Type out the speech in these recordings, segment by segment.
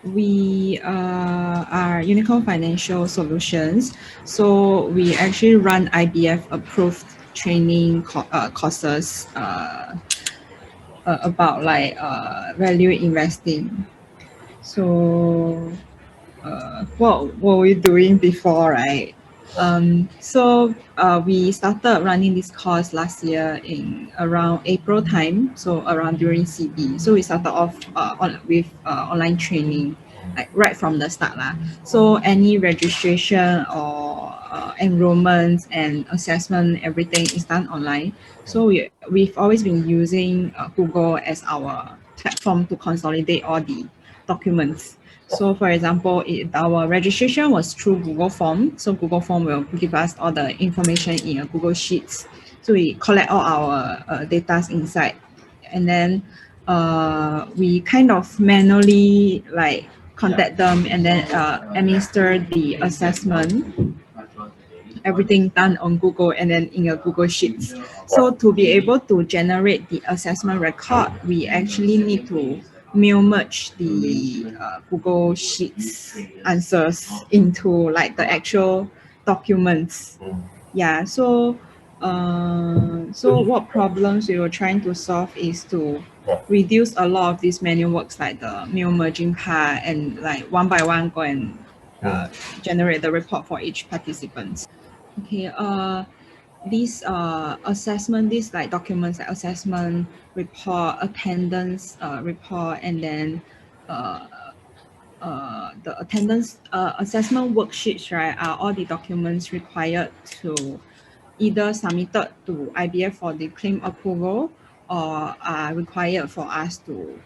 we are Unicorn Financial Solutions. So we actually run IBF approved training courses about like value investing. So what were we doing before, right? We started running this course last year in around April time, so around during CB. So we started off with online training, like right from the start lah. So any registration or enrollment and assessment, everything is done online. So we've always been using Google as our platform to consolidate all the documents. So for example, our registration was through Google Form. So Google Form will give us all the information in a Google Sheets. So we collect all our data inside, and then we kind of manually like contact them and then administer the assessment. Everything done on Google and then in a Google Sheets. So to be able to generate the assessment record, we actually need to mail merge the Google Sheets answers into like the actual documents. Yeah, so what problems we were trying to solve is to reduce a lot of these manual works like the mail merging part and like one by one go and generate the report for each participant. Okay, these assessment, these like documents like assessment report, attendance report, and then the attendance assessment worksheets, right, are all the documents required to either submitted to IBF for the claim approval or are required for us to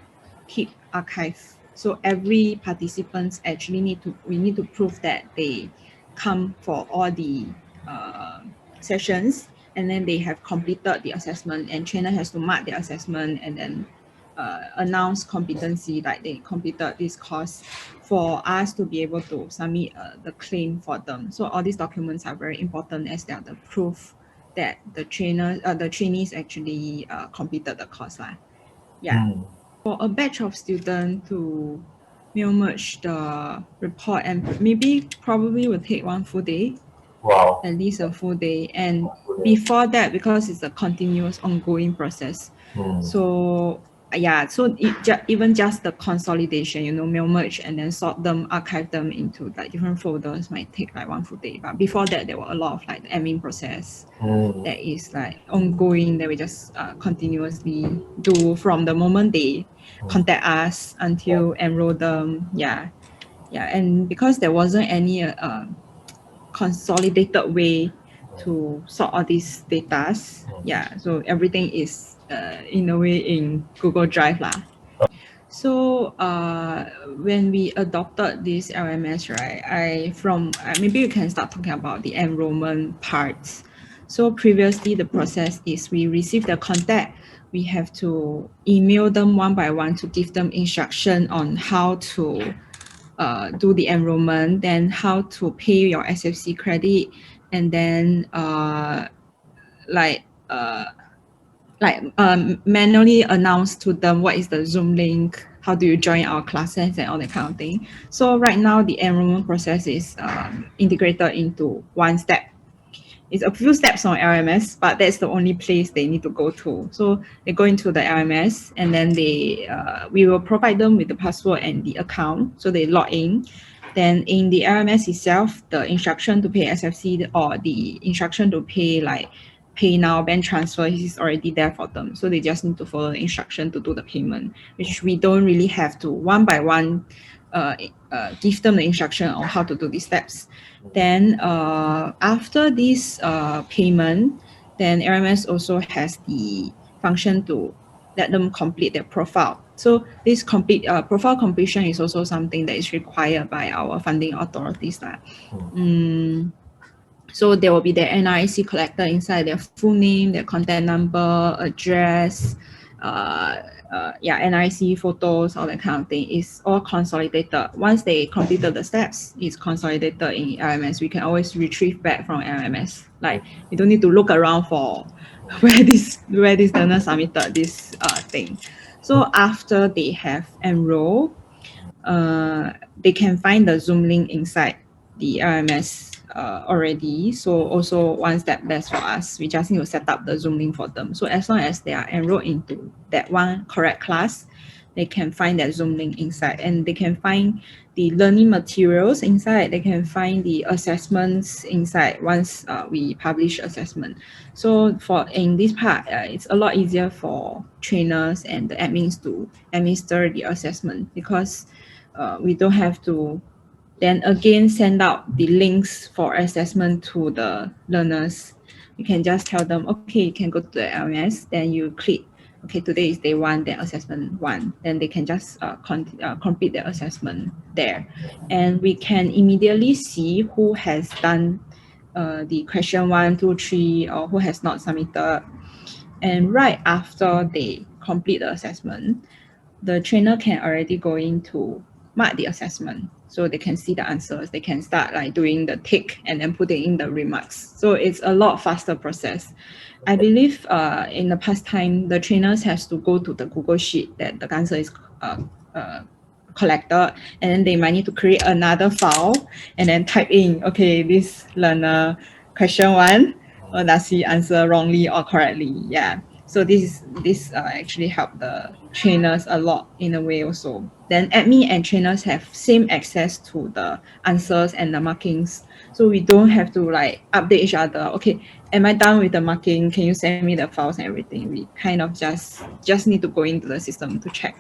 keep archive. So every participants actually we need to prove that they come for all the sessions and then they have completed the assessment, and trainer has to mark the assessment and then announce competency, like they completed this course for us to be able to submit the claim for them. So all these documents are very important as they are the proof that the trainees actually completed the course lah. Yeah. For a batch of students to mail merge the report, and maybe probably will take one full day. Wow. At least a full day. And before that, because it's a continuous ongoing process. So yeah, so even just the consolidation, mail merge and then sort them, archive them into like different folders might take like one full day. But before that, there were a lot of like the admin process that is like ongoing that we just continuously do from the moment they contact us until enroll them. Yeah. And because there wasn't any consolidated way to sort all these data. Yeah, so everything is in a way in Google Drive lah. So when we adopted this LMS, right, maybe you can start talking about the enrollment parts. So previously the process is we receive the contact, we have to email them one by one to give them instruction on how to do the enrollment, then how to pay your SFC credit, and then manually announce to them what is the Zoom link, how do you join our classes and all that kind of thing. So right now the enrollment process is integrated into one step. It's a few steps on LMS, but that's the only place they need to go to. So they go into the LMS and then we will provide them with the password and the account. So they log in. Then in the LMS itself, the instruction to pay SFC or the instruction to pay like pay now, bank transfer is already there for them. So they just need to follow the instruction to do the payment, which we don't really have to one by one give them the instruction on how to do these steps. Then after this payment, then LMS also has the function to let them complete their profile. So this profile completion is also something that is required by our funding authorities. So there will be their NRIC collected inside, their full name, their contact number, address, NRIC photos, all that kind of thing is all consolidated. Once they completed the steps, it's consolidated in LMS. We can always retrieve back from LMS. Like you don't need to look around for where this learner submitted this thing. So after they have enrolled, they can find the Zoom link inside the LMS already. So also one step less for us. We just need to set up the Zoom link for them. So as long as they are enrolled into that one correct class, they can find that Zoom link inside, and they can find the learning materials inside. They can find the assessments inside once we publish assessment. So for in this part, it's a lot easier for trainers and the admins to administer the assessment, because we don't have to then again send out the links for assessment to the learners. You can just tell them, okay, you can go to the LMS, then you click, okay, today is day one, then assessment one. Then they can just complete the assessment there. And we can immediately see who has done the question 1, 2, 3, or who has not submitted. And right after they complete the assessment, the trainer can already go in to mark the assessment, so they can see the answers. They can start like doing the tick and then putting in the remarks. So it's a lot faster process. I believe in the past time, the trainers has to go to the Google Sheet that the answer is collected, and then they might need to create another file and then type in, okay, this learner question 1, or does he answer wrongly or correctly? Yeah. So this actually help the trainers a lot in a way also. Then admin and trainers have same access to the answers and the markings. So we don't have to like update each other. Okay, am I done with the marking? Can you send me the files and everything? We kind of just need to go into the system to check.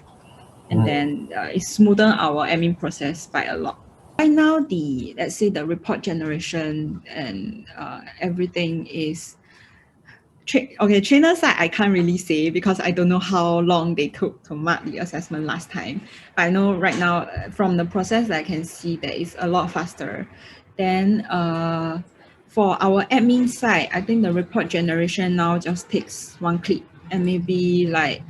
And then it smoothen our admin process by a lot. Right now, let's say the report generation and everything is trainer side, I can't really say because I don't know how long they took to mark the assessment last time. But I know right now from the process I can see that it's a lot faster. Then for our admin side, I think the report generation now just takes one click and maybe like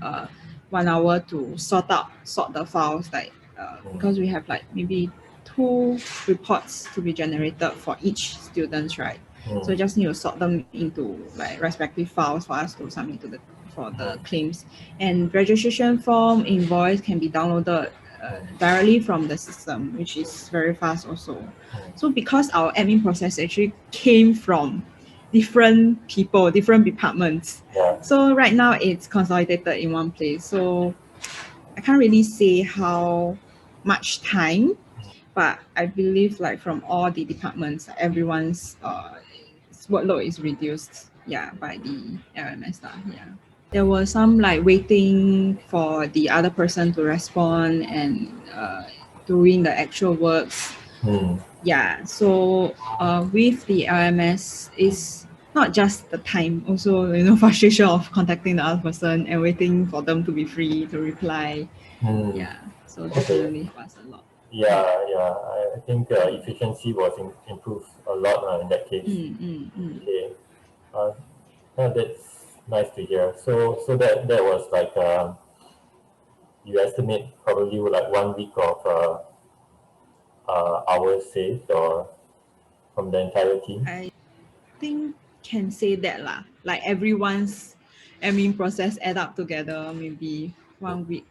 1 hour to sort the files, like because we have like maybe 2 reports to be generated for each student, right? So just need to sort them into like respective files for us to submit to for the claims. And registration form, invoice can be downloaded directly from the system, which is very fast also. So because our admin process actually came from different people, different departments. So right now it's consolidated in one place. So I can't really say how much time, but I believe like from all the departments, everyone's workload is reduced, yeah, by the LMS staff. Yeah, there was some like waiting for the other person to respond and doing the actual works. Yeah, so with the LMS is not just the time, also frustration of contacting the other person and waiting for them to be free to reply. Yeah, so definitely help us a lot. Yeah, I think efficiency was improved a lot in that case. Okay, that's nice to hear. So that was like you estimate probably like 1 week of hours saved or from the entire team. I think can say that lah. Like everyone's admin process add up together, maybe 1 week.